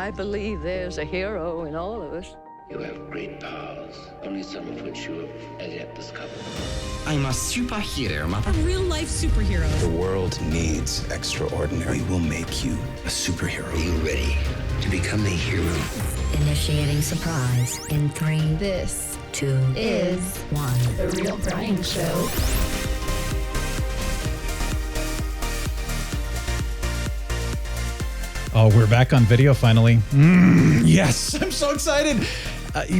I believe there's a hero in all of us. You have great powers, only some of which you have as yet discovered. I'm a superhero, A real-life superhero. The world needs extraordinary. We will make you a superhero. Are you ready to become a hero? Initiating surprise in 3, This 2, is 1. The Real Brian Show. Oh, we're back on video finally. Yes, I'm so excited.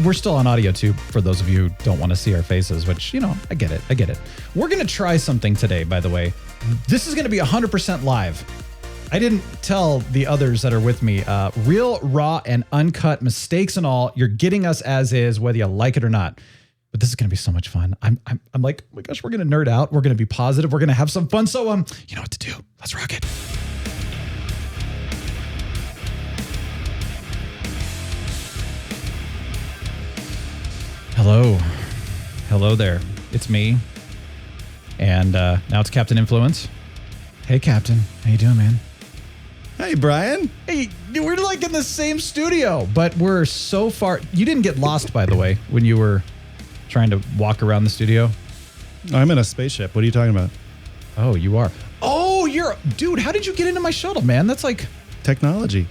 We're still on audio too, for those of you who don't want to see our faces, which, you know, I get it. We're going to try something today, by the way. This is going to be 100% live. I didn't tell the others that are with me, real, raw, and uncut, mistakes and all. You're getting us as is, whether you like it or not. But this is going to be so much fun. I'm like, oh my gosh, we're going to nerd out. We're going to be positive. We're going to have some fun. So, you know what to do. Let's rock it. Hello there. It's me. And now it's Captain Influence. Hey, Captain. How you doing, man? Hey, Brian. Hey, we're like in the same studio, but we're so far. You didn't get lost, by the way, when you were trying to walk around the studio? I'm in a spaceship. What are you talking about? Oh, you are. Oh, dude, how did you get into my shuttle, man? That's like technology.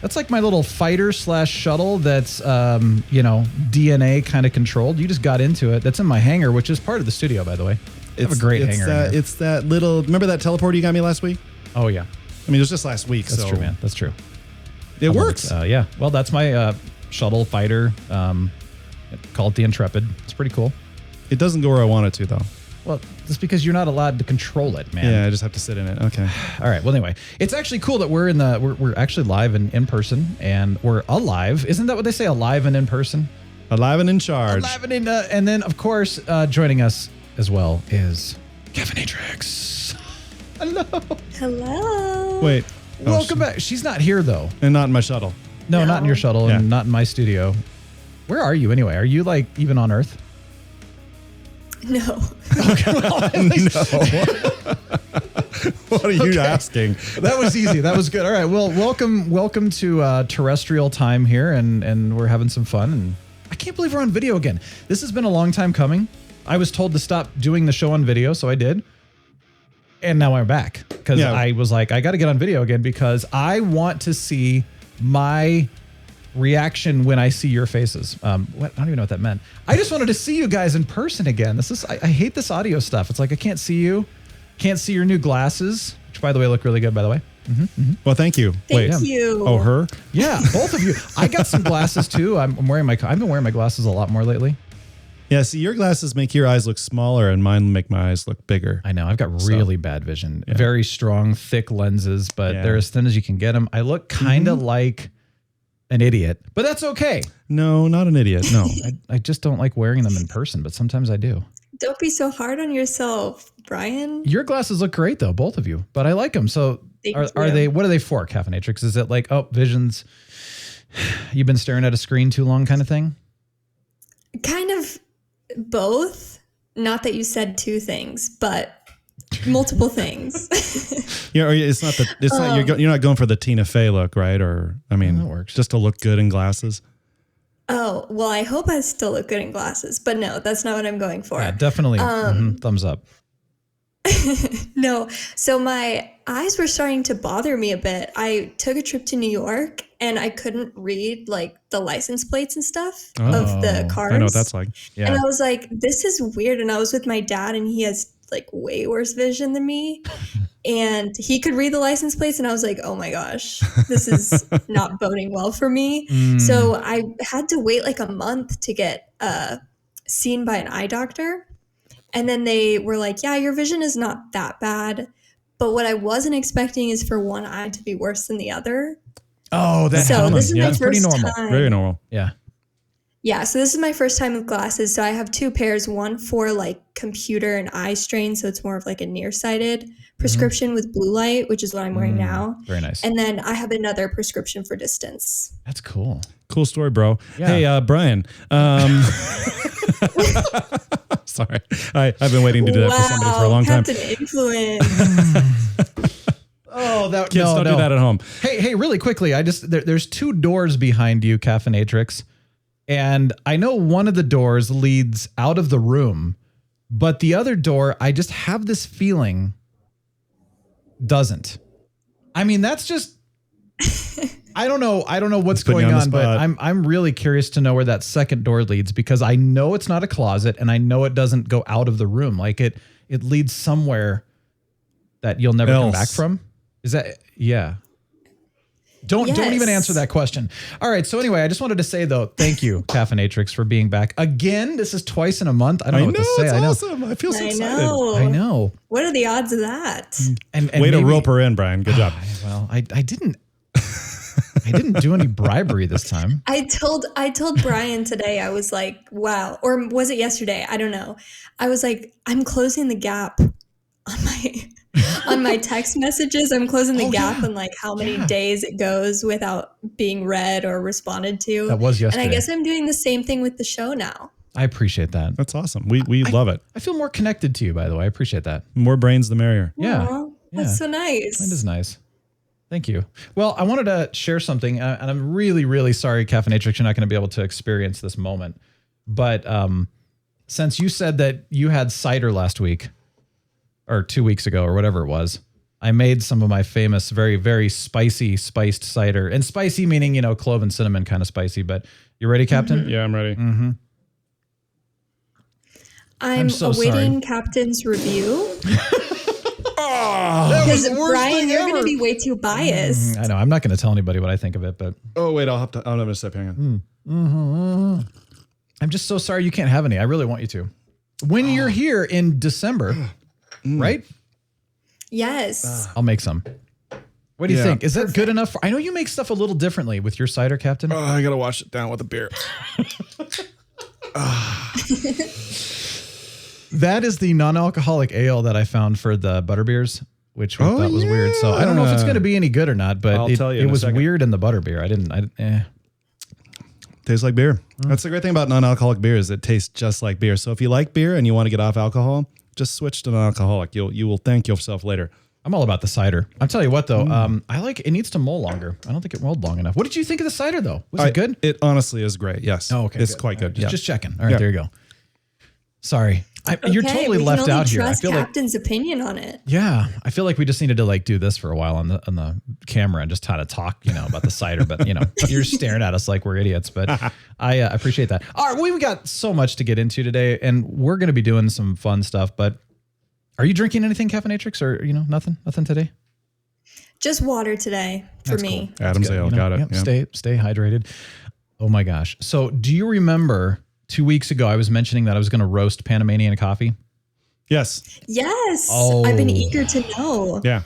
That's like my little fighter / shuttle that's, DNA kind of controlled. You just got into it. That's in my hangar, which is part of the studio, by the way. I have a great hangar. It's that little, remember that teleporter you got me last week? Oh, yeah. I mean, it was just last week. That's true, man. That's true. It works. Yeah. Well, that's my shuttle fighter. Call it the Intrepid. It's pretty cool. It doesn't go where I want it to, though. Well, it's because you're not allowed to control it, man. Yeah, I just have to sit in it. Okay. All right. Well, anyway, it's actually cool that we're actually live and in person, and we're alive. Isn't that what they say? Alive and in person. Alive and in charge. Alive and in, and then of course joining us as well is Caffeinatrix. Hello. Wait. Welcome back. She's not here though. And not in my shuttle. No, not in your shuttle, Yeah. and not in my studio. Where are you anyway? Are you like even on Earth? No. Okay, well, at least- No. What are you asking? That was easy. That was good. All right. Well, welcome to terrestrial time here, and we're having some fun. And I can't believe we're on video again. This has been a long time coming. I was told to stop doing the show on video, so I did. And now I'm back because I was like, I got to get on video again because I want to see my reaction when I see your faces. What? I don't even know what that meant. I just wanted to see you guys in person again. I hate this audio stuff. It's like I can't see you, can't see your new glasses, which by the way look really good. By the way. Well, thank you. Thank you. Oh, her? Yeah, both of you. I got some glasses too. I've been wearing my glasses a lot more lately. Yeah. See, your glasses make your eyes look smaller, and mine make my eyes look bigger. I know. I've got really bad vision. Yeah. Very strong, thick lenses, but they're as thin as you can get them. I look kind of like an idiot, but that's okay. No, not an idiot. No. I just don't like wearing them in person, but sometimes I do. Don't be so hard on yourself, Brian. Your glasses look great though, both of you, but I like them. So are they, what are they for, Caffeinatrix? Is it like, oh, visions, you've been staring at a screen too long kind of thing? Kind of both. Not that you said two things, but multiple things. Yeah, or it's not you're not going for the Tina Fey look, right? Or I mean, that works. Just to look good in glasses. Oh, well, I hope I still look good in glasses, but no, that's not what I'm going for. Yeah, definitely. Thumbs up. No, so my eyes were starting to bother me a bit. I took a trip to New York and I couldn't read like the license plates and stuff of the cars. I know what that's like. Yeah. And I was like, this is weird. And I was with my dad and he has like way worse vision than me. And he could read the license plates. And I was like, oh my gosh, this is not boding well for me. So I had to wait like a month to get seen by an eye doctor. And then they were like, yeah, your vision is not that bad. But what I wasn't expecting is for one eye to be worse than the other. Oh, that's so this is my first pretty normal. time. Very normal. Yeah. Yeah, so this is my first time with glasses. So I have two pairs, one for like computer and eye strain. So it's more of like a nearsighted prescription with blue light, which is what I'm wearing now. Very nice. And then I have another prescription for distance. That's cool. Cool story, bro. Yeah. Hey, Brian. Sorry. I've been waiting to do that for somebody for a long time. Captain Influence. Oh, that Kids don't do that at home. Hey, really quickly, there's 2 doors behind you, Caffeinatrix, and I know one of the doors leads out of the room, but the other door, I just have this feeling doesn't. I mean, that's just I don't know what's going on, but I'm really curious to know where that second door leads, because I know it's not a closet and I know it doesn't go out of the room. Like it leads somewhere that you'll never come back from. Is that Don't even answer that question. All right. So anyway, I just wanted to say though, thank you, Caffeinatrix, for being back again. This is This in a month. I don't know what to say. It's I know. awesome. I feel so excited. I know. What are the odds of that? And way to rope her in, Brian. Good job. Well, I didn't. I didn't do any bribery this time. I told Brian today, I was like, wow. Or was it yesterday? I don't know. I was like, I'm closing the gap on my text messages. I'm closing the gap on like how many days it goes without being read or responded to. That was yesterday. And I guess I'm doing the same thing with the show now. I appreciate that. That's awesome. We love it. I feel more connected to you, by the way. I appreciate that. More brains, the merrier. Yeah. Aww, that's so nice. That is nice. Thank you. Well, I wanted to share something, and I'm really, really sorry, Caffeinatrix, you're not going to be able to experience this moment. But since you said that you had cider last week, or 2 weeks ago, or whatever it was, I made some of my famous, very, very spiced cider. And spicy meaning, clove and cinnamon kind of spicy. But you ready, Captain? Yeah, I'm ready. Mm-hmm. I'm so awaiting sorry. Captain's review. Because Brian, you're going to be way too biased. I know. I'm not going to tell anybody what I think of it, but Oh, wait, I'll have a sip. Hang on. I'm just so sorry you can't have any. I really want you to. When you're here in December, right? Yes. I'll make some. What do you think? Is that good enough? I know you make stuff a little differently with your cider, Captain. I got to wash it down with a beer. That is the non-alcoholic ale that I found for the butterbeers, which we thought was weird. So I don't know if it's going to be any good or not, but it was weird in the butterbeer. Tastes like beer. That's the great thing about non-alcoholic beer is it tastes just like beer. So if you like beer and you want to get off alcohol, just switch to non-alcoholic. You will thank yourself later. I'm all about the cider. I'll tell you what though, I like it needs to mull longer. I don't think it mulled long enough. What did you think of the cider though? Was it good? It honestly is great. Yes. Oh, okay. It's quite good. Just checking. All right, there you go. Sorry. You're totally left out here. I feel Captain's opinion on it. Yeah, I feel like we just needed to do this for a while on the camera and just kind of talk, about the cider. But you're staring at us like we're idiots. But I appreciate that. All right, we got so much to get into today, and we're going to be doing some fun stuff. But are you drinking anything, Caffeinatrix, or nothing today? Just water today for me. Cool. Adam's ale, got it. Yep. Stay hydrated. Oh my gosh! So do you remember? 2 weeks ago, I was mentioning that I was going to roast Panamanian coffee. Yes. Yes. Oh. I've been eager to know. Yeah.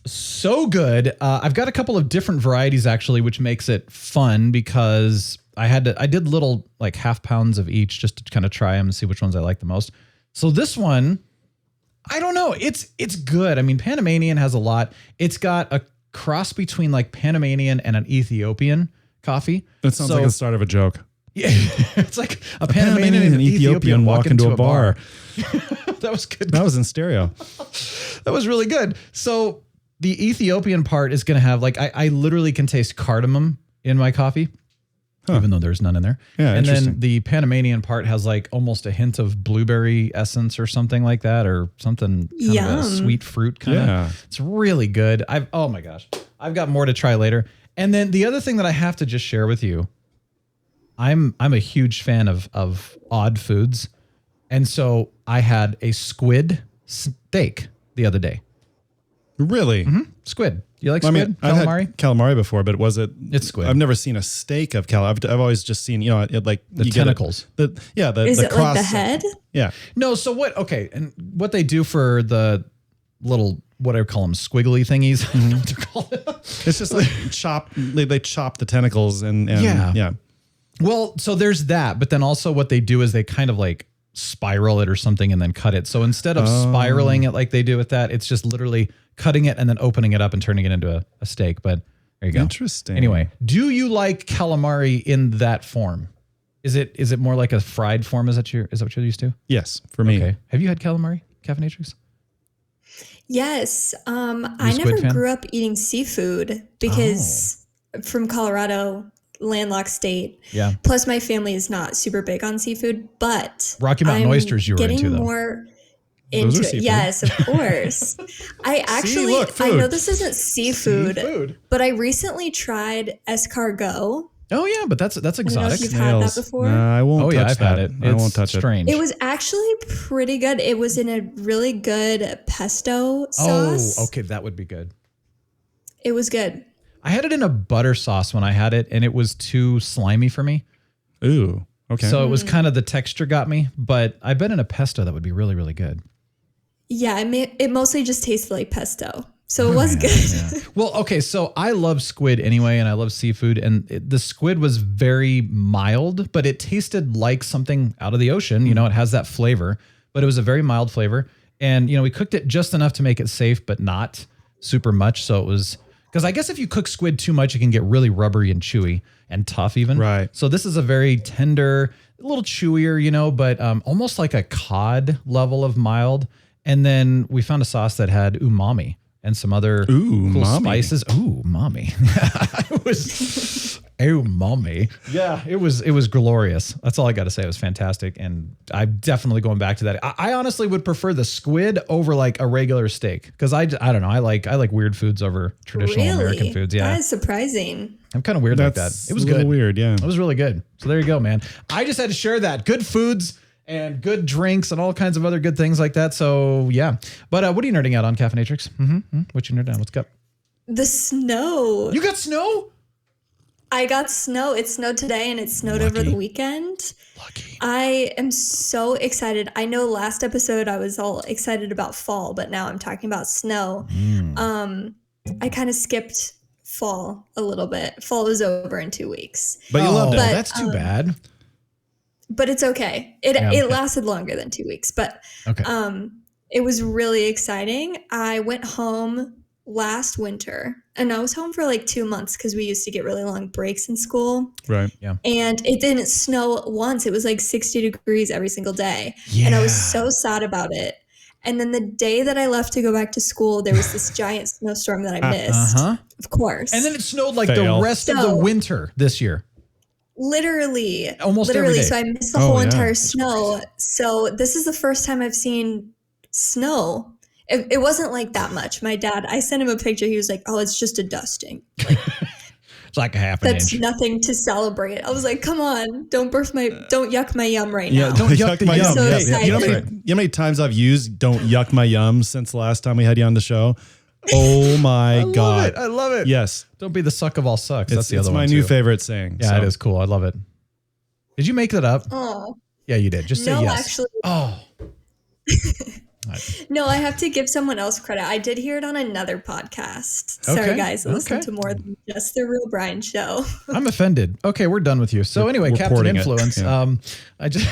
So good. I've got a couple of different varieties actually, which makes it fun because I did little like half pounds of each just to kind of try them and see which ones I like the most. So this one, I don't know. It's good. I mean, Panamanian has a lot. It's got a cross between like Panamanian and an Ethiopian coffee. That sounds like the start of a joke. Yeah, it's like a Panamanian and an Ethiopian walk into a bar. That was good. That was in stereo. That was really good. So the Ethiopian part is going to have I literally can taste cardamom in my coffee, even though there's none in there. Yeah, and then the Panamanian part has like almost a hint of blueberry essence or something like that, or something kind of a sweet fruit kind of. Yeah. It's really good. Oh my gosh, I've got more to try later. And then the other thing that I have to just share with you. I'm a huge fan of odd foods. And so I had a squid steak the other day. Really? Mm-hmm. Squid. You like squid? I've Calamari? had calamari before, but It's squid. I've never seen a steak of calamari. I've always just seen, like the tentacles. Is it like the head? Yeah. No, so what? Okay. And what they do for the little, what I call them, squiggly thingies. I don't know what they're called. It's just like they chop the tentacles and yeah. Well, so there's that, but then also what they do is they kind of like spiral it or something and then cut it. So instead of spiraling it like they do with that, it's just literally cutting it and then opening it up and turning it into a steak. But there you go. Interesting. Anyway, do you like calamari in that form? Is it more like a fried form? Is that what you're used to? Yes, for me. Okay. Have you had calamari, Caffeinatrix? Yes. I Squid never fan? grew up eating seafood because from Colorado, landlocked state. Yeah. Plus, my family is not super big on seafood, but Rocky Mountain I'm oysters you were getting into, though. more Those are into it. seafood. Yes, of course. I actually, look, I food. know this isn't seafood, Seafood. but I recently tried escargot. Oh yeah, but that's I don't know if exotic. you've had that before. Nah, I won't Oh touch yeah, I've that. had it. I won't It's touch it. strange. It was actually pretty good. It was in a really good pesto sauce. Oh, okay, that would be good. It was good. I had it in a butter sauce when I had it, and it was too slimy for me. Ooh, okay. So it was kind of the texture got me, but I bet in a pesto that would be really, really good. Yeah, it mostly just tasted like pesto. So it was good. Well, okay, so I love squid anyway, and I love seafood, and the squid was very mild, but it tasted like something out of the ocean. You know, it has that flavor, but it was a very mild flavor. And, you know, we cooked it just enough to make it safe, but not super much. So it was, because I guess if you cook squid too much, it can get really rubbery and chewy and tough even. Right. So this is a very tender, a little chewier, you know, but almost like a cod level of mild. And then we found a sauce that had umami and some other cool umami. spices. Ooh, mommy. It was umami. Yeah, it was glorious. That's all I got to say. It was fantastic. And I'm definitely going back to that. I honestly would prefer the squid over like a regular steak. Because I don't know. I like weird foods over traditional American foods. Yeah. That is surprising. I'm kind of weird like that. That's It was a little good. weird, yeah. It was really good. So there you go, man. I just had to share that. Good foods and good drinks and all kinds of other good things like that. So yeah. But what are you nerding out on, Caffeinatrix? What you nerding on? What's up? The snow. You got snow? I got snow. It snowed today and it snowed over the weekend. Lucky. I am so excited. I know last episode I was all excited about fall, but now I'm talking about snow. I kind of skipped fall a little bit. Fall is over in 2 weeks. But you loved it. But, That's too bad. But it's okay. It lasted longer than 2 weeks, but Okay. it was really exciting. I went home last winter and I was home for like 2 months because we used to get really long breaks in school. Right. Yeah. And it didn't snow once. It was like 60 degrees every single day. And I was so sad about it. And then the day that I left to go back to school, there was this giant snowstorm that I missed. Of course. And then it snowed like Fail. the rest of the winter this year. Literally. Almost every day. So I missed the Oh, whole yeah. entire snow. So this is the first time I've seen snow. It wasn't like that much. My dad, I sent him a picture. He was like, "Oh, it's just a dusting. It's like a half an That's inch. nothing to celebrate." I was like, "Come on, don't yuck my yum right now." don't yuck the my yum. So Yeah, excited. You know how many times I've used "don't yuck my yum" since the last time we had you on the show? Oh my God. I love it. Yes. Don't be the suck of all sucks. That's It's, the other it's one my new too. favorite saying. Yeah, so. it is cool. I love it. Did you make that up? Oh Yeah, you did. Just say no, yes. actually, Oh. no. I have to give someone else credit. I did hear it on another podcast. Sorry, Okay, guys. I listened okay. to more than just the Real Brian Show. I'm offended. Okay, we're done with you. So anyway, Captain reporting it. Influence. Yeah. I just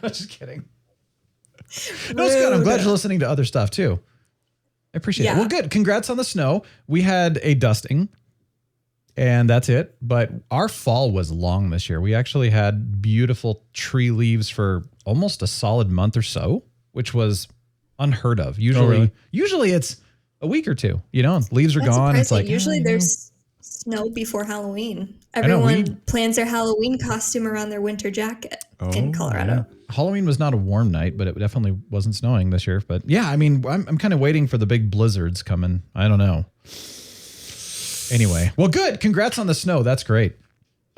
just kidding. No, it's good. I'm glad you're listening to other stuff too. I appreciate it. Yeah. Well, good. Congrats on the snow. We had a dusting, and that's it. But our fall was long this year. We actually had beautiful tree leaves for almost a solid month or so, which was unheard of. Usually it's a week or two. You know, leaves are That's gone. It's surprising. like Usually there's snow before Halloween. know, Everyone plans their Halloween costume around their winter jacket in Colorado. Halloween was not a warm night, but it definitely wasn't snowing this year. But yeah, I mean, I'm kind of waiting for the big blizzards coming. I don't know. Anyway, well, good. Congrats on the snow. That's great.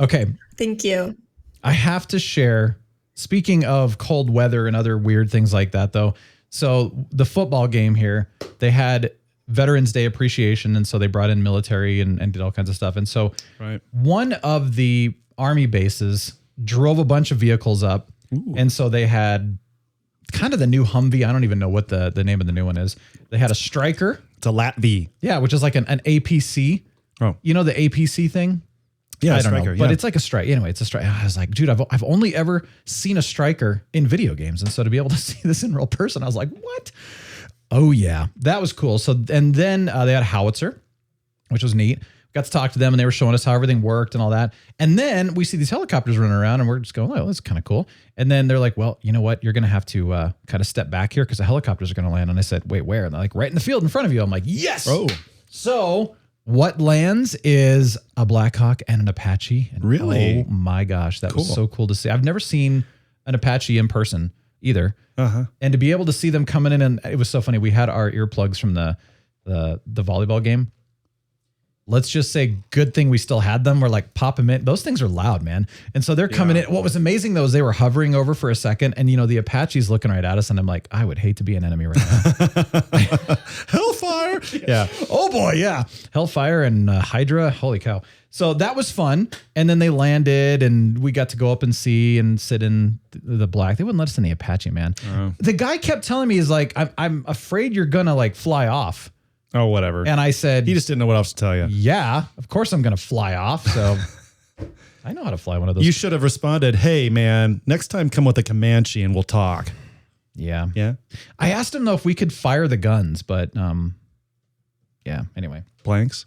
Okay. Thank you. I have to share, speaking of cold weather and other weird things like that, though. So the football game here, they had Veterans Day appreciation. And so they brought in military and did all kinds of stuff. And so one of the Army bases drove a bunch of vehicles up. Ooh. And so they had kind of the new Humvee. I don't even know what the name of the new one is. They had a Striker. It's a Lat-V. Yeah, which is like an APC. Oh. You know the APC thing? Yeah, I don't Striker, know, but yeah. it's like a strike. Anyway, it's a strike. I was like, dude, I've only ever seen a Striker in video games. And so to be able to see this in real person, I was like, what? Oh yeah, that was cool. So, and then they had a howitzer, which was neat. got to talk to them and they were showing us how everything worked and all that. And then we see these helicopters running around and we're just going, oh, that's kind of cool. And then they're like, well, you know what? You're going to have to kind of step back here because the helicopters are going to land. And I said, wait, where? And they're like, right in the field in front of you. I'm like, yes. Oh. So what lands is a Blackhawk and an Apache. And really? Oh my gosh. That was so cool to see. I've never seen an Apache in person either. And to be able to see them coming in, and it was so funny. We had our earplugs from the volleyball game. Let's just say good thing we still had them. We're like, pop them in. Those things are loud, man. And so they're coming in. What was amazing though is they were hovering over for a second and the Apache's looking right at us. And I'm like, I would hate to be an enemy right now. Hellfire. Yeah. Oh boy. Yeah. Hellfire and Hydra. Holy cow. So that was fun. And then they landed and we got to go up and see and sit in the black. They wouldn't let us in the Apache, man. The guy kept telling me, he's like, I'm afraid you're going to like fly off. Oh, whatever. And I said, he just didn't know what else to tell you. Yeah, of course I'm going to fly off. So I know how to fly one of those. You should have responded, hey, man, next time come with a Comanche and we'll talk. Yeah. Yeah. I asked him, though, if we could fire the guns, but yeah, anyway. Blanks.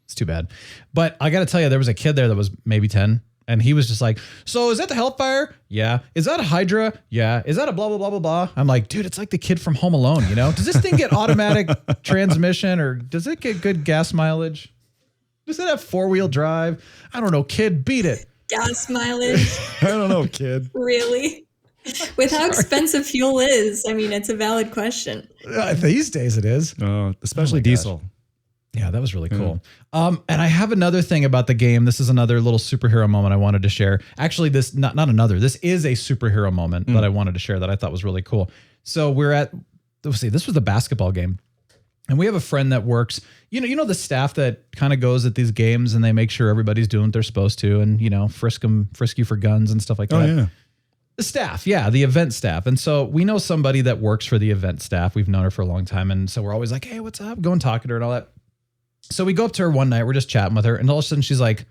It's too bad. But I got to tell you, there was a kid there that was maybe 10. And he was just like, so is that the Hellfire? Yeah. Is that a Hydra? Yeah. Is that a blah, blah, blah, blah, blah? I'm like, dude, it's like the kid from Home Alone, Does this thing get automatic transmission or does it get good gas mileage? Does it have 4-wheel drive? I don't know, kid, beat it. Gas mileage? I don't know, kid. Really? With how expensive fuel is, I mean, it's a valid question. These days it is. Especially diesel. Yeah, that was really cool. And I have another thing about the game. This is another little superhero moment I wanted to share. Actually, this not another. This is a superhero moment that I wanted to share that I thought was really cool. So we're at, let's see, this was the basketball game. And we have a friend that works, you know the staff that kind of goes at these games and they make sure everybody's doing what they're supposed to and, frisk you for guns and stuff like that. Oh, yeah. The staff, yeah, the event staff. And so we know somebody that works for the event staff. We've known her for a long time. And so we're always like, hey, what's up? Go and talk to her and all that. So we go up to her one night, we're just chatting with her, and all of a sudden she's like,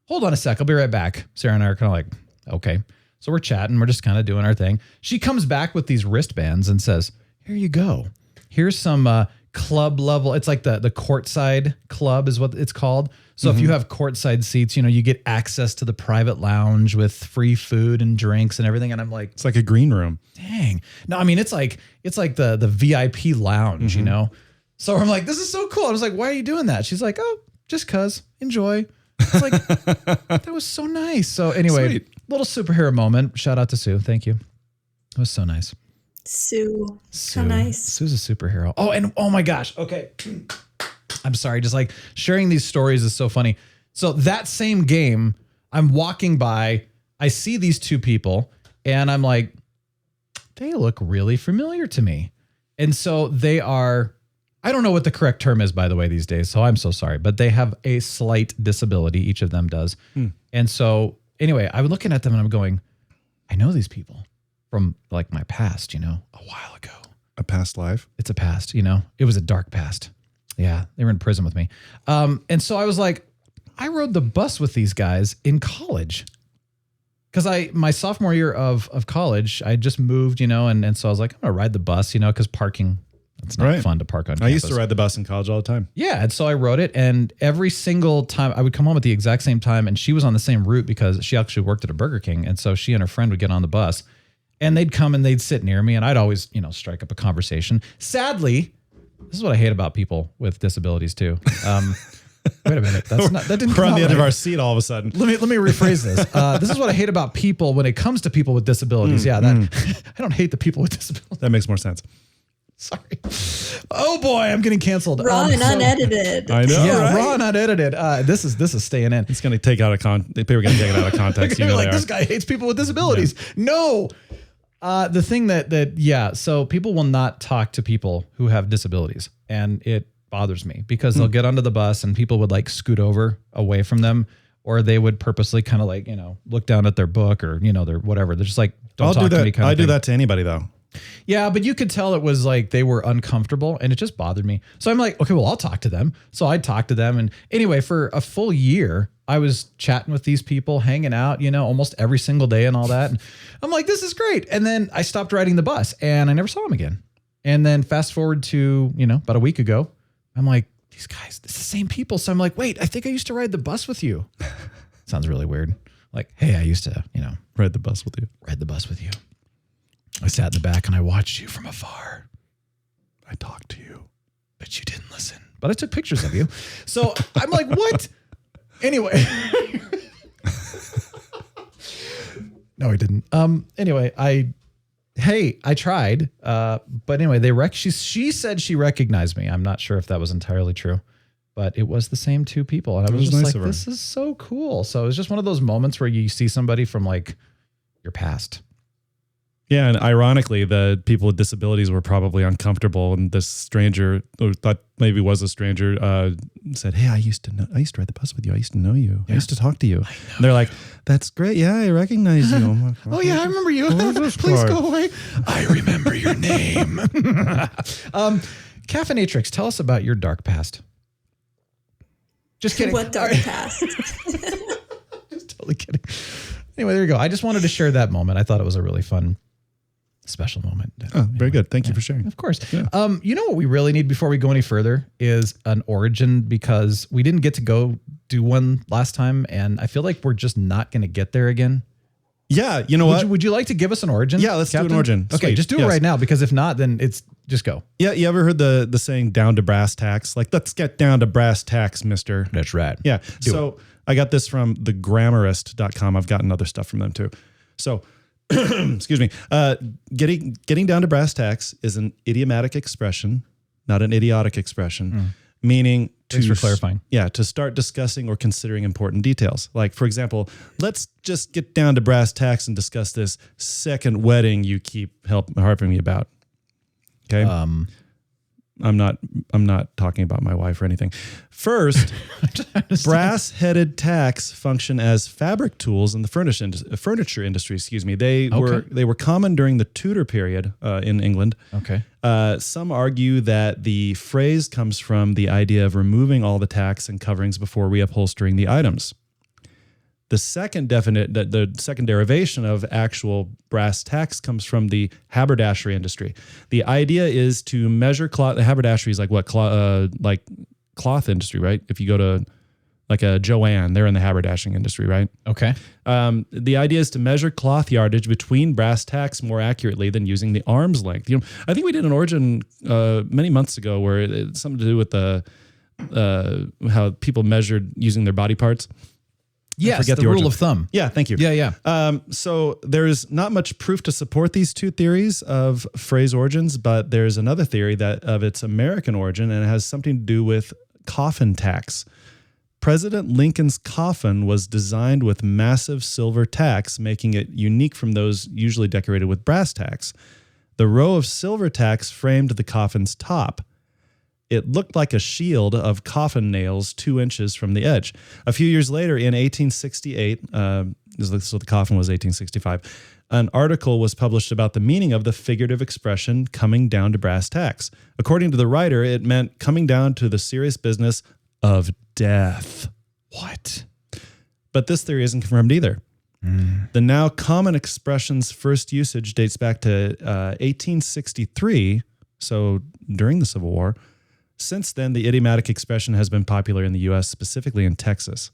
hold on a sec, I'll be right back. Sarah and I are kind of like, okay. So we're chatting, we're just kind of doing our thing. She comes back with these wristbands and says, here you go. Here's some club level. It's like the courtside club is what it's called. So if you have courtside seats, you get access to the private lounge with free food and drinks and everything. And I'm like, it's like a green room. Dang. No, I mean, it's like the VIP lounge, So I'm like, this is so cool. I was like, why are you doing that? She's like, oh, just cause. Enjoy. I was like, that was so nice. So anyway, Sweet. Little superhero moment. Shout out to Sue. Thank you. It was so nice. Sue. So nice. Sue's a superhero. Oh, and oh my gosh. Okay. I'm sorry. Just like sharing these stories is so funny. So that same game, I'm walking by, I see these two people and I'm like, they look really familiar to me. And so they are, I don't know what the correct term is, by the way, these days. So I'm so sorry, but they have a slight disability. Each of them does. And so anyway, I was looking at them and I'm going, I know these people from like my past, a while ago. A past life? It's a past, it was a dark past. Yeah. They were in prison with me. And so I was like, I rode the bus with these guys in college. Because my sophomore year of college, I just moved, and so I was like, I'm going to ride the bus, because parking, it's not fun to park on campus. I used to ride the bus in college all the time. Yeah. And so I rode it. And every single time I would come home at the exact same time. And she was on the same route because she actually worked at a Burger King. And so she and her friend would get on the bus and they'd come and they'd sit near me. And I'd always, strike up a conversation. Sadly, this is what I hate about people with disabilities too. Wait a minute. That didn't We're on the edge right. of our seat all of a sudden. Let me rephrase this. This is what I hate about people when it comes to people with disabilities. I don't hate the people with disabilities. That makes more sense. Sorry. Oh boy, I'm getting canceled. Raw and unedited. I know. Yeah, right? raw and unedited. This is staying in. It's going to take out of people are going to take it out of context. You're like, this guy hates people with disabilities. Yeah. No. The thing so people will not talk to people who have disabilities, and it bothers me because they'll get onto the bus and people would like scoot over away from them, or they would purposely kind of like, look down at their book or, their whatever. They're just like, don't talk to me kind of thing. I do that to anybody though. Yeah, but you could tell it was like they were uncomfortable and it just bothered me. So I'm like, okay, well, I'll talk to them. So I'd talk to them. And anyway, for a full year, I was chatting with these people, hanging out, almost every single day and all that. And I'm like, this is great. And then I stopped riding the bus and I never saw them again. And then fast forward to, about a week ago, I'm like, these guys, it's the same people. So I'm like, wait, I think I used to ride the bus with you. Sounds really weird. Like, hey, I used to, Ride the bus with you. ride the bus with you. I sat in the back and I watched you from afar. I talked to you. But you didn't listen. But I took pictures of you. So I'm like, what? Anyway. No, I didn't. Anyway, I tried. But anyway, she said she recognized me. I'm not sure if that was entirely true, but it was the same two people. And I was just nice like, of her. this is so cool. So it was just one of those moments where you see somebody from like your past. Yeah, and ironically, the people with disabilities were probably uncomfortable, and this stranger, or thought maybe was a stranger, said, "Hey, I used to ride the bus with you. I used to know you. I used to talk to you." And they're like, "That's great. Yeah, I recognize you." I'm like, Oh yeah, I remember you. Please go away. I remember your name. Caffeinatrix, tell us about your dark past. Just kidding. What dark past? Just totally kidding. Anyway, there you go. I just wanted to share that moment. I thought it was a really fun, special moment. Oh, very good. Thank you for sharing. Of course. Yeah. You know what we really need before we go any further is an origin, because we didn't get to go do one last time, and I feel like we're just not going to get there again. Yeah, you know what? Would you like to give us an origin? Yeah, let's do an origin. Okay, Sweet. just do it right now, because if not, then it's just go. Yeah, you ever heard the saying "down to brass tacks"? Like, let's get down to brass tacks, mister. That's right. Yeah. So I got this from thegrammarist.com. I've gotten other stuff from them too. So, excuse me. Getting down to brass tacks is an idiomatic expression, not an idiotic expression, meaning Thanks for clarifying. Yeah, to start discussing or considering important details. Like, for example, let's just get down to brass tacks and discuss this second wedding you keep harping me about. Okay. I'm not talking about my wife or anything. First, brass-headed tacks function as fabric tools in the furniture industry. Excuse me. They were common during the Tudor period in England. Okay. Some argue that the phrase comes from the idea of removing all the tacks and coverings before reupholstering the items. The second derivation of actual brass tacks comes from the haberdashery industry. The idea is to measure cloth. The haberdashery is like what cloth industry, right? If you go to like a Joanne, they're in the haberdashing industry, right? Okay. The idea is to measure cloth yardage between brass tacks more accurately than using the arm's length. I think we did an origin many months ago where it's something to do with the how people measured using their body parts. Yes, the rule of thumb. Yeah, thank you. Yeah. So there's not much proof to support these two theories of phrase origins, but there's another theory that of its American origin, and it has something to do with coffin tacks. President Lincoln's coffin was designed with massive silver tacks, making it unique from those usually decorated with brass tacks. The row of silver tacks framed the coffin's top. It looked like a shield of coffin nails 2 inches from the edge. A few years later, in 1868, so the coffin was 1865, an article was published about the meaning of the figurative expression coming down to brass tacks. According to the writer, it meant coming down to the serious business of death. What? But this theory isn't confirmed either. The now common expression's first usage dates back to 1863, so during the Civil War. Since then, the idiomatic expression has been popular in the U.S., specifically in Texas.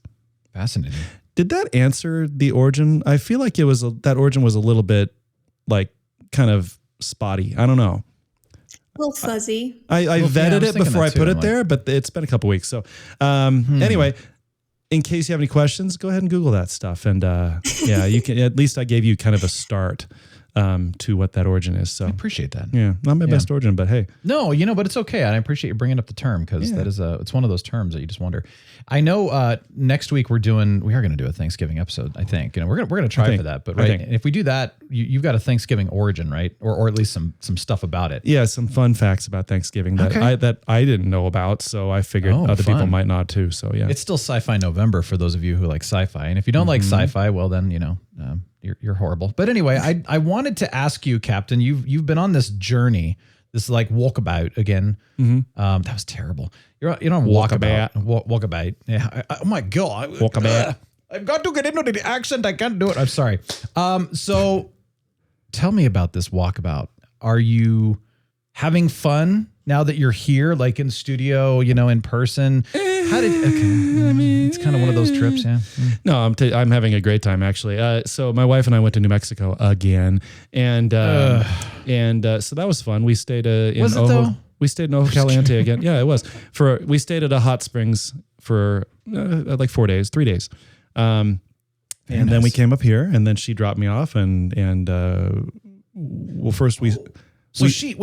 Fascinating. Did that answer the origin? I feel like that origin was a little bit like kind of spotty. I don't know. A little fuzzy. I vetted it before I put it there, but it's been a couple weeks. So anyway, in case you have any questions, go ahead and Google that stuff. And yeah, you can. At least I gave you kind of a start to what that origin is. So I appreciate that. Yeah, not my best origin, but hey. No, but it's okay. And I appreciate you bringing up the term, because that is it's one of those terms that you just wonder. I know next week we are going to do a Thanksgiving episode, I think. We're going to try for that. But right, if we do that, you've got a Thanksgiving origin, right? Or at least some stuff about it. Yeah, some fun facts about Thanksgiving that I didn't know about, so I figured other people might not too. So yeah. It's still Sci-Fi November for those of you who like sci-fi. And if you don't like sci-fi, well then, you're horrible. But anyway, I wanted to ask you, Captain, you've been on this journey, this like walkabout again. That was terrible. You're on walkabout. Walkabout. Yeah. Oh my God. Walkabout. I've got to get into the accent. I can't do it. I'm sorry. So tell me about this walkabout. Are you having fun? now that you're here, like in studio, in person? How did? Okay, I mean, it's kind of one of those trips, yeah. No, I'm having a great time actually. So my wife and I went to New Mexico again, and so that was fun. We stayed in Was it Ojo. though? We stayed in Ojo Caliente again. Yeah, it was. We stayed at a hot springs for like 3 days. And then we came up here, and then she dropped me off, and well, first we. So she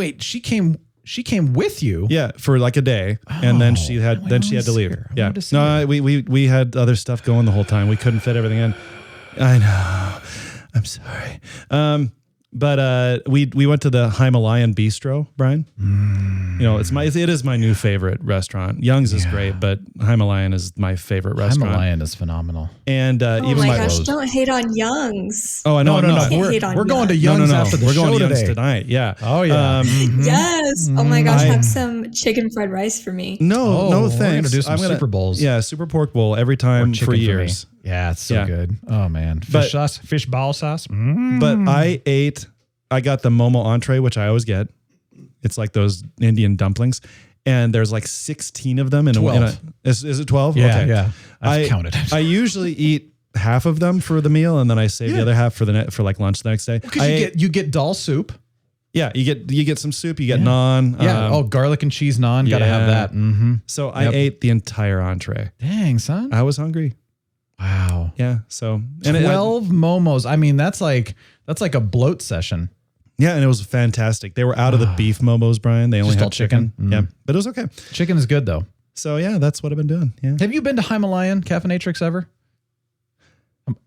came with you. Yeah, for like a day, and then she had to leave. Yeah, no, we had other stuff going the whole time. We couldn't fit everything in. I know. I'm sorry. But we went to the Himalayan Bistro, Brian. It is my new favorite restaurant. Young's is great, but Himalayan is my favorite restaurant. Himalayan is phenomenal. And even my gosh, don't hate on Young's. Oh, I know. No. We're going to Young's after the We're show going to Young's today. tonight. Yeah. Oh yeah. Yes. Oh my gosh, have some chicken fried rice for me. No, thanks. We're gonna do some I'm Super Bowls. Yeah, Super Pork Bowl every time for years. Yeah, it's so good. Oh man, fish ball sauce. But I got the Momo entree, which I always get. It's like those Indian dumplings, and there's like 16 of them. 12. Is it 12? Yeah, okay. yeah. I've counted. I usually eat half of them for the meal, and then I save the other half for like lunch the next day. Because you get dal soup. Yeah, you get some soup, you get naan. Yeah. Garlic and cheese naan. Gotta have that. Mm-hmm. So I ate the entire entree. Dang, son. I was hungry. Wow. Yeah. So 12 momos. I mean, that's like a bloat session. Yeah, and it was fantastic. They were out of the beef momos, Brian. They only Just had all chicken? Yeah, but it was okay. Chicken is good though. So yeah, that's what I've been doing. Yeah. Have you been to Himalayan Caffeinatrix ever?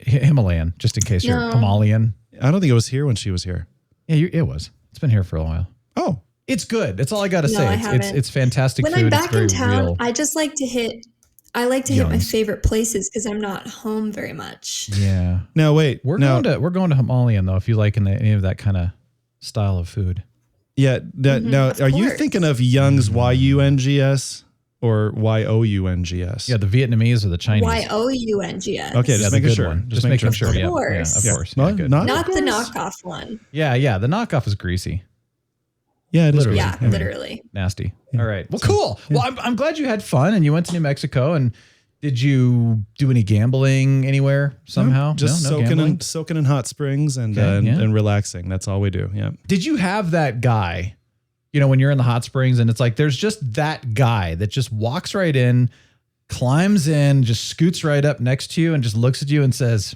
Himalayan, just in case you're Himalayan. I don't think it was here when she was here. Yeah, it was. It's been here for a while. Oh, it's good. That's all I got to say. I haven't. It's fantastic when food. I'm back in it's very town, real. I just like to hit. I like to hit my favorite places because I'm not home very much. Yeah. Now wait, we're going to Himalayan though. If you like any of that kind of style of food. Yeah. Now, are you thinking of Young's YUNGS or YOUNGS? Yeah, the Vietnamese or the Chinese. YOUNGS. Okay, just making sure. One. Just making sure. Of Yeah, course. of course. Not, good. Not the knockoff one. Yeah. The knockoff is greasy. Yeah, it is. Literally. Yeah, literally. Nasty. All right. Well, cool. Well, I'm glad you had fun and you went to New Mexico. And did you do any gambling anywhere somehow? Just no gambling? soaking in hot springs and relaxing. That's all we do. Yeah. Did you have that guy, when you're in the hot springs and it's like, there's just that guy that just walks right in, climbs in, just scoots right up next to you and just looks at you and says,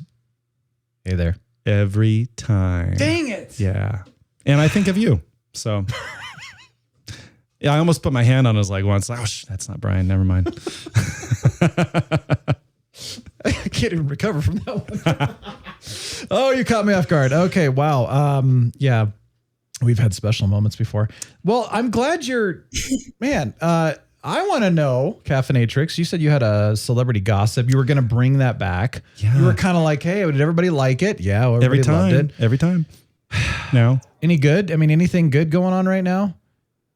hey there. Every time. Dang it. Yeah. And I think of you. So yeah, I almost put my hand on his leg once. Like, that's not Brian. Never mind. I can't even recover from that one. Oh, you caught me off guard. Okay. Wow. Yeah, we've had special moments before. Well, I'm glad man. I want to know, Caffeinatrix, you said you had a celebrity gossip. You were going to bring that back. Yeah. You were kind of like, hey, did everybody like it? Yeah. Well, everybody loved it. Every time. No. Any good? I mean, anything good going on right now?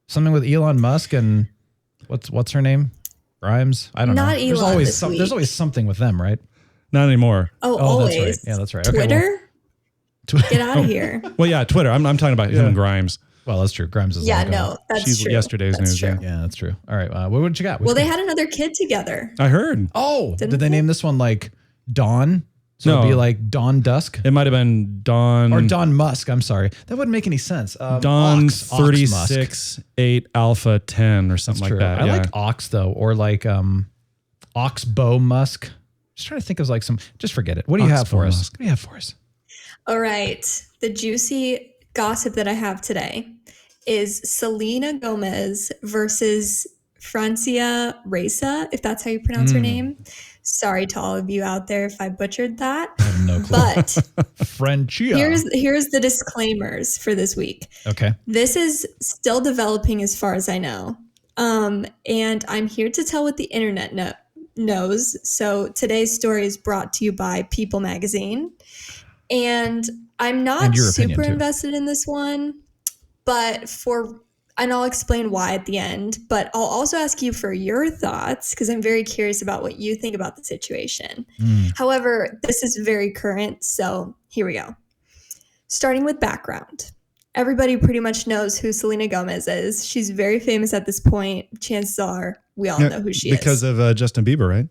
Something with Elon Musk and what's her name? Grimes? I don't know. Not Elon There's always something with them, right? Not anymore. Oh, always. That's right. Yeah, that's right. Twitter? Okay, Get out of here. Well, yeah, Twitter. I'm talking about him and Grimes. Well, that's true. Grimes is that's she's true. Yesterday's That's news. true. Yeah, that's true. All right. What did you got? Well, they had another kid together. I heard. Oh, did Didn't they they? name this one like Dawn? So No. it'd be like Dawn Dusk It might have been Dawn. or Dawn Musk. I'm sorry. That wouldn't make any sense. Dawn Ox Musk. 36 8 Alpha 10 or something That's like true. that. I Yeah. like Ox though, or like Oxbow Musk. Just trying to think of like some. Just forget it. What do you have Oxbow for us? Musk. What do you have for us? All right. The juicy gossip that I have today is Selena Gomez versus Francia Reza, if that's how you pronounce her name. Sorry to all of you out there if I butchered that. I have no clue. But Frenchia. here's the disclaimers for this week. Okay. This is still developing as far as I know. And I'm here to tell what the internet knows. So today's story is brought to you by People Magazine. And I'm not super invested in this one, and I'll explain why at the end, but I'll also ask you for your thoughts because I'm very curious about what you think about the situation. However, this is very current, so here we go. Starting with background. everybody pretty much knows who Selena Gomez is. She's very famous at this point. Chances are we all know who she is. Because of Justin Bieber, right?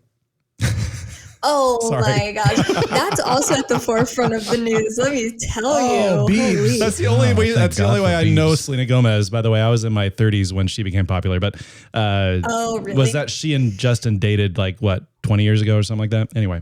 Oh Sorry. my gosh. That's also at the forefront of the news. Let me tell you. Biebs. Holy. That's the only way. thank That's the God only way for I know Biebs. Selena Gomez. By the way, I was in my 30s when she became popular. But Oh, really? was that she and Justin dated like what 20 years ago or something like that? Anyway,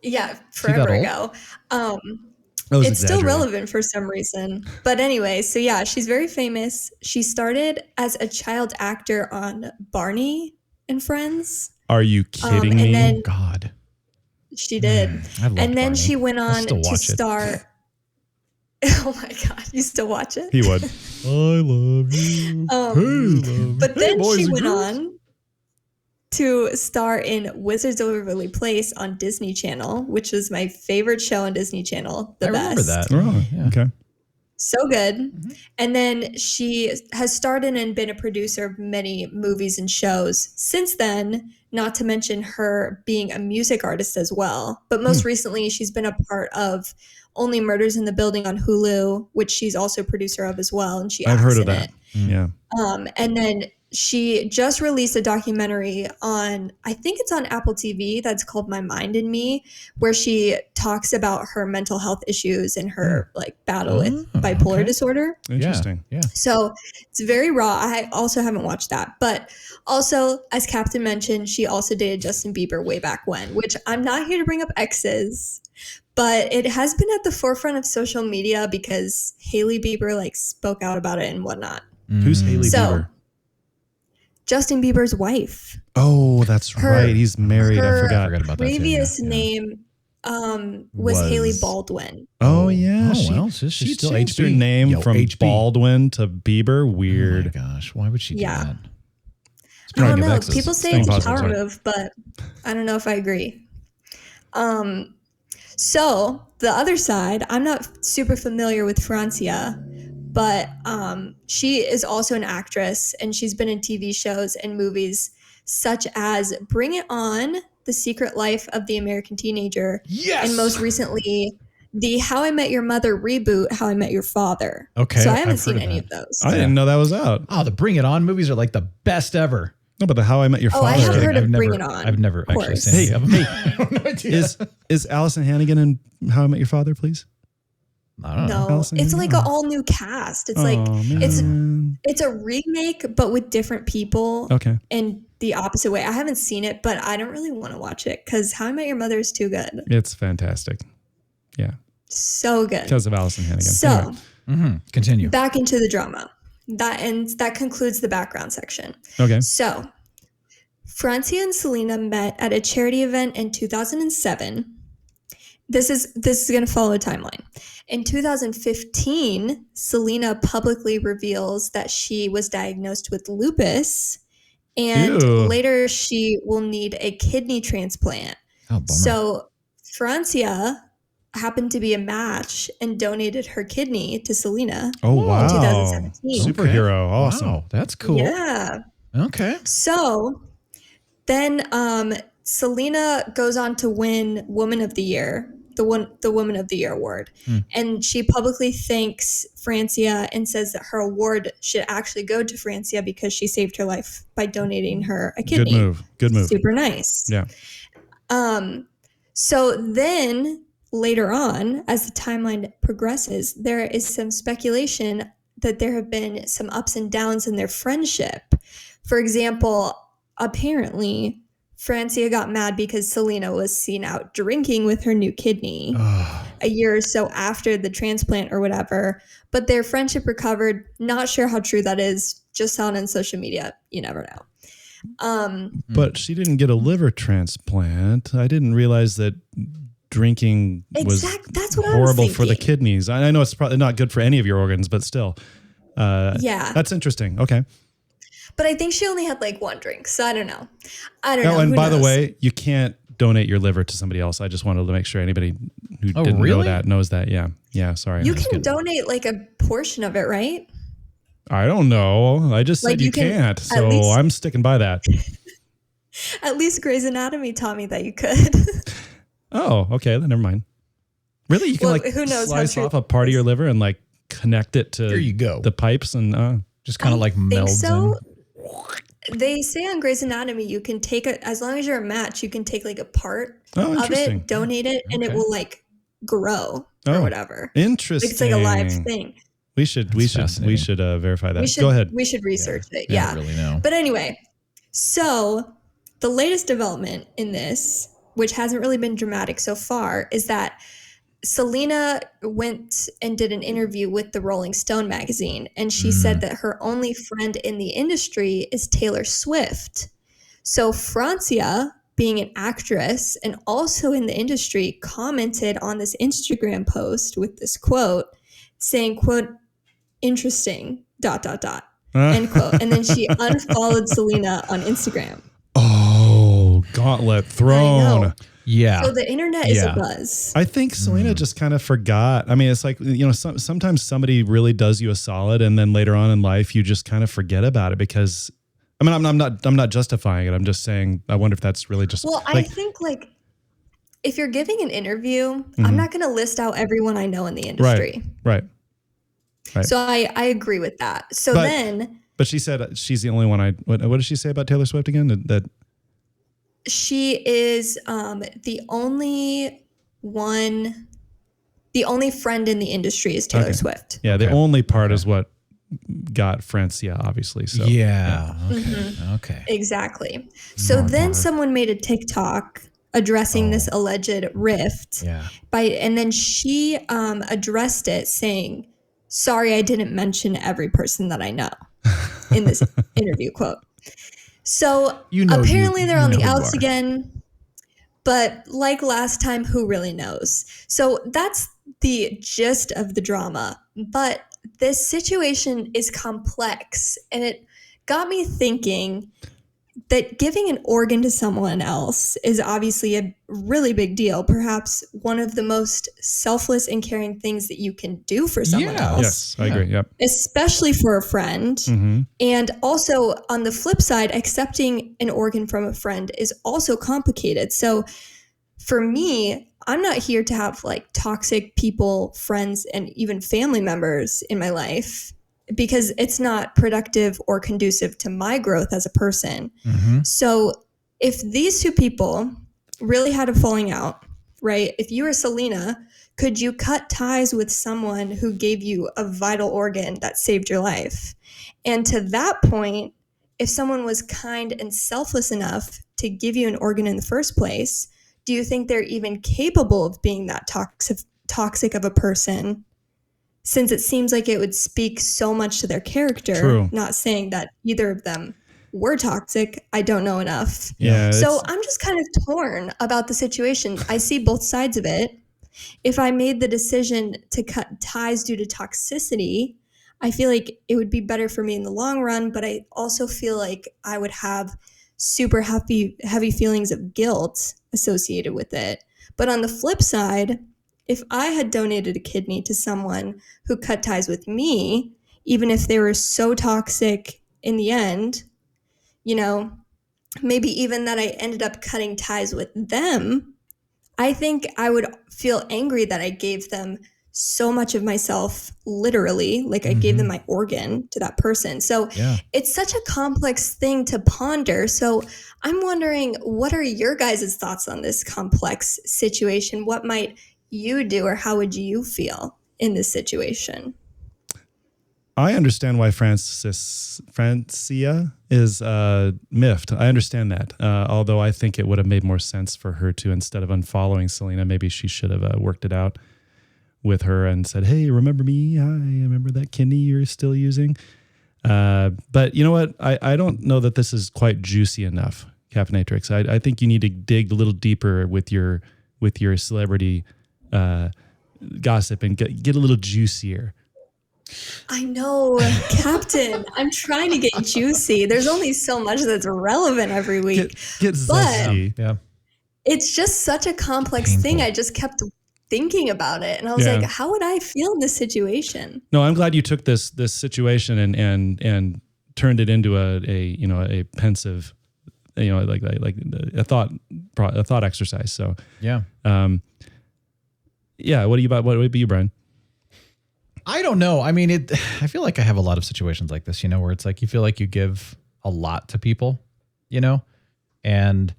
Yeah, that forever old? ago. I was It's still exaggerating. relevant for some reason. But anyway, so yeah, she's very famous. She started as a child actor on Barney and Friends. Are you kidding and me? then- God. She did. I loved And then Barney. she went I'll on still to watch it. star. Oh my God, you still watch it? He would. I love you. But then boys she and went girls. on to star in Wizards of Waverly Place on Disney Channel, which is my favorite show on Disney Channel. The I best. remember that. Oh, Yeah. okay. So good. And then she has starred in and been a producer of many movies and shows since then, not to mention her being a music artist as well. But most recently, she's been a part of Only Murders in the Building on Hulu, which she's also producer of as well. And she I've acts heard of in that. it. Yeah. And then she just released a documentary on, I think it's on Apple TV, that's called My Mind and Me, where she talks about her mental health issues and her like battle with bipolar disorder. Interesting. Yeah. So it's very raw. I also haven't watched that. But also, as Captain mentioned, she also dated Justin Bieber way back when, which I'm not here to bring up exes, but it has been at the forefront of social media because Hailey Bieber like spoke out about it and whatnot. Who's Hailey So, Bieber? Justin Bieber's wife. Oh, that's her- right. He's married. I Her forgot. about that too, previous yeah. name was Was- Haley Baldwin. Oh yeah. Oh, well, so she she's still changed HB. her name Yo, from HB. Baldwin to Bieber. Oh my Weird. gosh. Why would she do Yeah. that? I don't Speaking of know. exes, People say staying it's a positive, power sorry. move, but I don't know if I agree. So the other side, I'm not super familiar with Francia, but she is also an actress and she's been in TV shows and movies such as Bring It On, The Secret Life of the American Teenager, Yes. and most recently the How I Met Your Mother reboot, How I Met Your Father. Okay, So I haven't I've seen heard of any that. of those. I didn't know that was out. Oh, the Bring It On movies are like the best ever. No, but the How I Met Your Oh, Father. I have heard of I've Bring never, It On, I've never of actually course. seen any Hey, of them. hey, I have no idea. is Allison Hannigan in How I Met Your Father, please? I don't know. No, Allison it's Hannigan? like an all new cast. It's like Oh, it's man. it's a remake, but with different people Okay. in the opposite way. I haven't seen it, but I don't really want to watch it because How I Met Your Mother is too good. It's fantastic. Yeah. So good. Because of Allison Hannigan. So Anyway. Continue. back into the drama. That concludes the background section. Okay. So Francia and Selena met at a charity event in 2007. This is going to follow a timeline. In 2015, Selena publicly reveals that she was diagnosed with lupus, and Ew. later she will need a kidney transplant. Oh, bummer. So Francia happened to be a match and donated her kidney to Selena. Oh, wow. 2017. Superhero. Awesome. Wow, that's cool. Yeah. Okay. So then Selena goes on to win Woman of the Year, the Woman of the Year award. And she publicly thanks Francia and says that her award should actually go to Francia because she saved her life by donating her a kidney. Good move. Good move. Super nice. Yeah. So then later on, as the timeline progresses, there is some speculation that there have been some ups and downs in their friendship. For example, apparently Francia got mad because Selena was seen out drinking with her new kidney a year or so after the transplant or whatever. But their friendship recovered. Not sure how true that is. Just saw it on social media. You never know. But she didn't get a liver transplant. I didn't realize that drinking was That's what I was horrible for the thinking. kidneys. I know it's probably not good for any of your organs, but still. Yeah. That's interesting. Okay. But I think she only had like one drink. So I don't know. Oh, know. and Who by the knows? way, you can't donate your liver to somebody else. I just wanted to make sure anybody who Oh, didn't know really? that knows that. Yeah. Yeah. Sorry. You I'm just can kidding. donate like a portion of it, right? I don't know. I just Like, said you you can can't. at So least- I'm sticking by that. At least Grey's Anatomy taught me that you could. Oh, okay. Then never mind. Really? You can Well, like who knows how slice true off a part of this your is. liver and like connect it to There you go. the pipes and Just kind of like melds so. in. They say on Grey's Anatomy, you can take as long as you're a match, you can take like a part of interesting. it, donate it, and it Okay. will like grow or whatever. Interesting. Like, it's like a live thing. We should verify that. Go ahead. We should research it. I Yeah. don't really know. But anyway, so the latest development in this, which hasn't really been dramatic so far, is that Selena went and did an interview with the Rolling Stone magazine, and she said that her only friend in the industry is Taylor Swift. So Francia, being an actress and also in the industry, commented on this Instagram post with this quote saying, quote, interesting, ... end quote. And then she unfollowed Selena on Instagram. Oh, gauntlet thrown. I know. Yeah. So the internet is a buzz. I think Selena just kind of forgot. I mean, it's like, sometimes somebody really does you a solid, and then later on in life, you just kind of forget about it because, I mean, I'm not justifying it. I'm just saying, I wonder if that's really just. Well, I think like if you're giving an interview, I'm not going to list out everyone I know in the industry. Right. So I agree with that. So but she said she's the only one. What did she say about Taylor Swift again? That she is the only friend in the industry is Taylor Swift. Yeah, the only part is what got Francia, obviously. So yeah. Okay. Mm-hmm. Okay. Exactly. So then someone made a TikTok addressing this alleged rift. Yeah. And then she addressed it saying, "Sorry, I didn't mention every person that I know," in this interview quote. So apparently they're on the outs again, but like last time, who really knows? So that's the gist of the drama. But this situation is complex, and it got me thinking that giving an organ to someone else is obviously a really big deal, perhaps one of the most selfless and caring things that you can do for someone else. Yes, I agree. Yep. Especially for a friend. Mm-hmm. And also on the flip side, accepting an organ from a friend is also complicated. So for me, I'm not here to have like toxic people, friends, and even family members in my life, because it's not productive or conducive to my growth as a person. Mm-hmm. So if these two people really had a falling out, right? If you were Selena, could you cut ties with someone who gave you a vital organ that saved your life? And to that point, if someone was kind and selfless enough to give you an organ in the first place, do you think they're even capable of being that toxic of a person? Since it seems like it would speak so much to their character. True. Not saying that either of them were toxic. I don't know enough. Yeah. So I'm just kind of torn about the situation. I see both sides of it. If I made the decision to cut ties due to toxicity, I feel like it would be better for me in the long run, but I also feel like I would have super heavy feelings of guilt associated with it. But on the flip side, if I had donated a kidney to someone who cut ties with me, even if they were so toxic in the end, maybe even that I ended up cutting ties with them, I think I would feel angry that I gave them so much of myself, literally, like I gave them my organ to that person. So it's such a complex thing to ponder. So I'm wondering, what are your guys' thoughts on this complex situation? What might you do, or how would you feel in this situation? I understand why Francia is miffed. I understand that. Although I think it would have made more sense for her to, instead of unfollowing Selena, maybe she should have worked it out with her and said, "Hey, remember me? I remember that kidney you're still using." But you know what? I don't know that this is quite juicy enough, Caffeinatrix. I think you need to dig a little deeper with your celebrity gossip and get a little juicier. I know, Captain. I'm trying to get juicy. There's only so much that's relevant every week. Get zesty. Yeah. It's just such a complex thing. I just kept thinking about it, and I was like, how would I feel in this situation? No, I'm glad you took this situation and turned it into a pensive, like a thought exercise. So yeah. What about you, Brian? I don't know. I mean, I feel like I have a lot of situations like this, where it's like you feel like you give a lot to people, and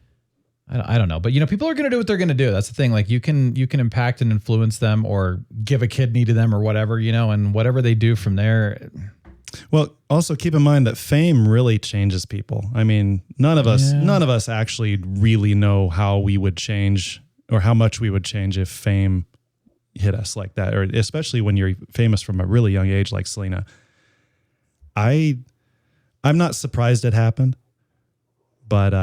I don't know. But, people are going to do what they're going to do. That's the thing. Like you can impact and influence them or give a kidney to them or whatever, and whatever they do from there. Well, also keep in mind that fame really changes people. I mean, none of us actually really know how we would change or how much we would change if fame hit us like that, or especially when you're famous from a really young age like Selena. I'm not surprised it happened, but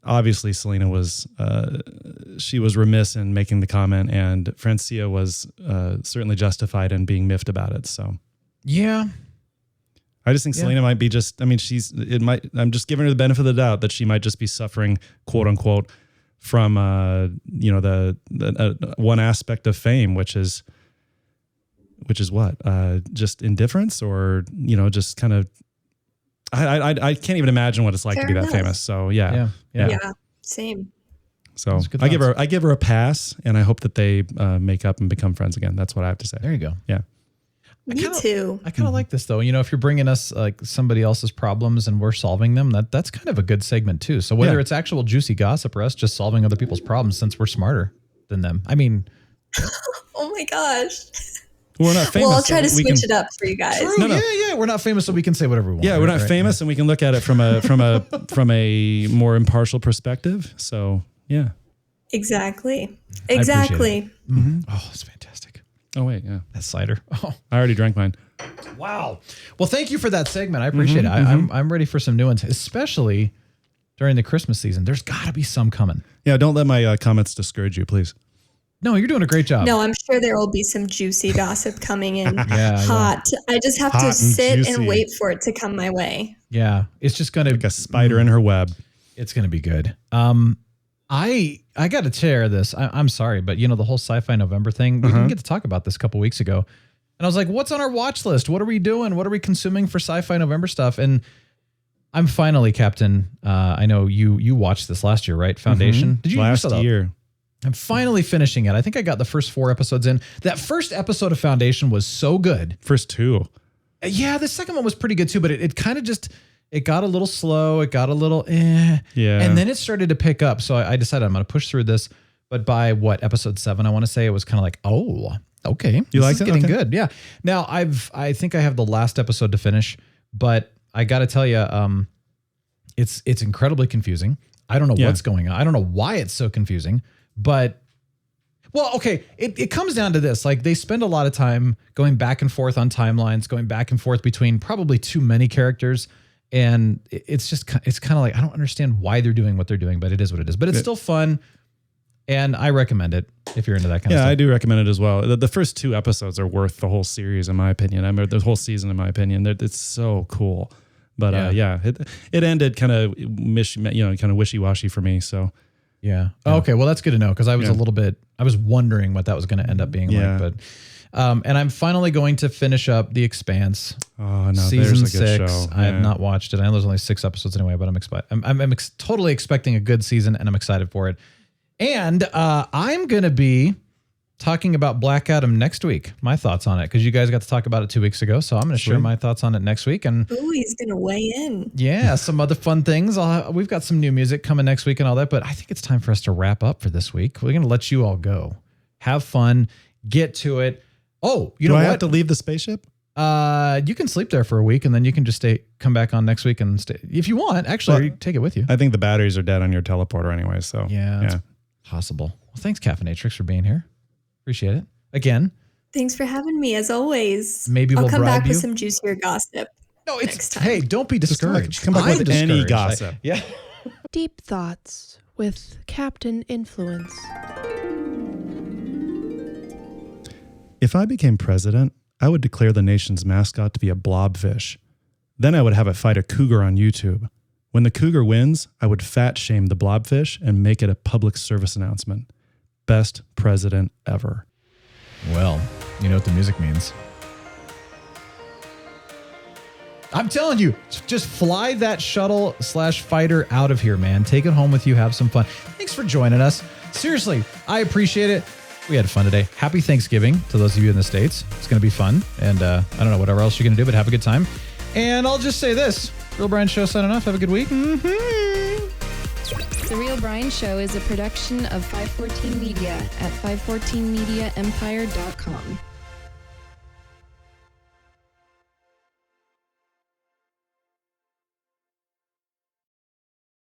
obviously Selena was she was remiss in making the comment, and Francia was certainly justified in being miffed about it. So yeah. I just think Selena might be I'm just giving her the benefit of the doubt that she might just be suffering, quote unquote, from, the one aspect of fame, which is what, just indifference or, just kind of, I can't even imagine what it's like to be that famous. So yeah, same. So I give her a pass, and I hope that they make up and become friends again. That's what I have to say. There you go. Yeah. Me too. I kind of like this though. If you're bringing us like somebody else's problems and we're solving them, that's kind of a good segment too. So whether it's actual juicy gossip or us just solving other people's problems, since we're smarter than them. I mean, oh my gosh. We're not famous. Well, I'll try to switch it up for you guys. True. No. Yeah. We're not famous, so we can say whatever we want. Yeah, we're not famous, and we can look at it from a more impartial perspective. So yeah. Exactly. Mm-hmm. Oh, that's fantastic. Oh wait, yeah, that's cider. Oh, I already drank mine. Wow. Well, thank you for that segment. I appreciate it. I'm ready for some new ones, especially during the Christmas season. There's got to be some coming. Yeah, don't let my comments discourage you, please. No, you're doing a great job. No, I'm sure there will be some juicy gossip coming in hot. I just have to sit and wait for it to come my way. Yeah, it's just going to like a spider in her web. It's going to be good. I got to share this. I'm sorry, but the whole Sci-Fi November thing, we didn't get to talk about this a couple weeks ago. And I was like, what's on our watch list? What are we doing? What are we consuming for Sci-Fi November stuff? And I'm finally, Captain, I know you watched this last year, right? Foundation. Did you last year? I'm finally finishing it. I think I got the first 4 episodes in. That first episode of Foundation was so good. First 2. Yeah, the second one was pretty good too, but it kind of just... It got a little slow. It got a little Yeah. And then it started to pick up. So I decided I'm going to push through this. But by episode 7, I want to say, it was kind of like, oh, okay. You like it? Getting good. Yeah. Now I think I have the last episode to finish, but I got to tell you, it's incredibly confusing. I don't know what's going on. I don't know why it's so confusing, but well, okay. It comes down to this. Like they spend a lot of time going back and forth on timelines, going back and forth between probably too many characters. And it's kind of like, I don't understand why they're doing what they're doing, but it is what it is. But it's still fun, and I recommend it if you're into that kind of stuff. Yeah, I do recommend it as well. The first 2 episodes are worth the whole series, in my opinion. I mean, the whole season, in my opinion. It's so cool. But it ended kind of wishy-washy for me. So yeah. Oh, okay. Well, that's good to know, because I was I was wondering what that was going to end up being like. But and I'm finally going to finish up The Expanse. Oh no, season there's a good 6. show. I have not watched it. I know there's only 6 episodes anyway, but I'm totally expecting a good season, and I'm excited for it. And I'm going to be talking about Black Adam next week. My thoughts on it, because you guys got to talk about it 2 weeks ago, so I'm going to share my thoughts on it next week. And ooh, he's going to weigh in. Yeah, some other fun things. We've got some new music coming next week and all that, but I think it's time for us to wrap up for this week. We're going to let you all go. Have fun. Get to it. Oh, you know what? Do I have to leave the spaceship? You can sleep there for a week, and then you can just come back on next week and stay if you want. Actually, you take it with you. I think the batteries are dead on your teleporter anyway. So yeah. Possible. Well, thanks, Caffeinatrix, for being here. Appreciate it. Again. Thanks for having me, as always. Maybe I'll we'll come bribe back you. with some juicier gossip. No, hey, don't be discouraged. Come back with any gossip. Yeah. Deep Thoughts with Captain Influence. If I became president, I would declare the nation's mascot to be a blobfish. Then I would have it fight a cougar on YouTube. When the cougar wins, I would fat shame the blobfish and make it a public service announcement. Best president ever. Well, you know what the music means. I'm telling you, just fly that shuttle/fighter out of here, man. Take it home with you. Have some fun. Thanks for joining us. Seriously, I appreciate it. We had fun today. Happy Thanksgiving to those of you in the States. It's going to be fun. And I don't know whatever else you're going to do, but have a good time. And I'll just say this. Real Brian Show signing off. Have a good week. The Real Brian Show is a production of 514 Media at 514mediaempire.com.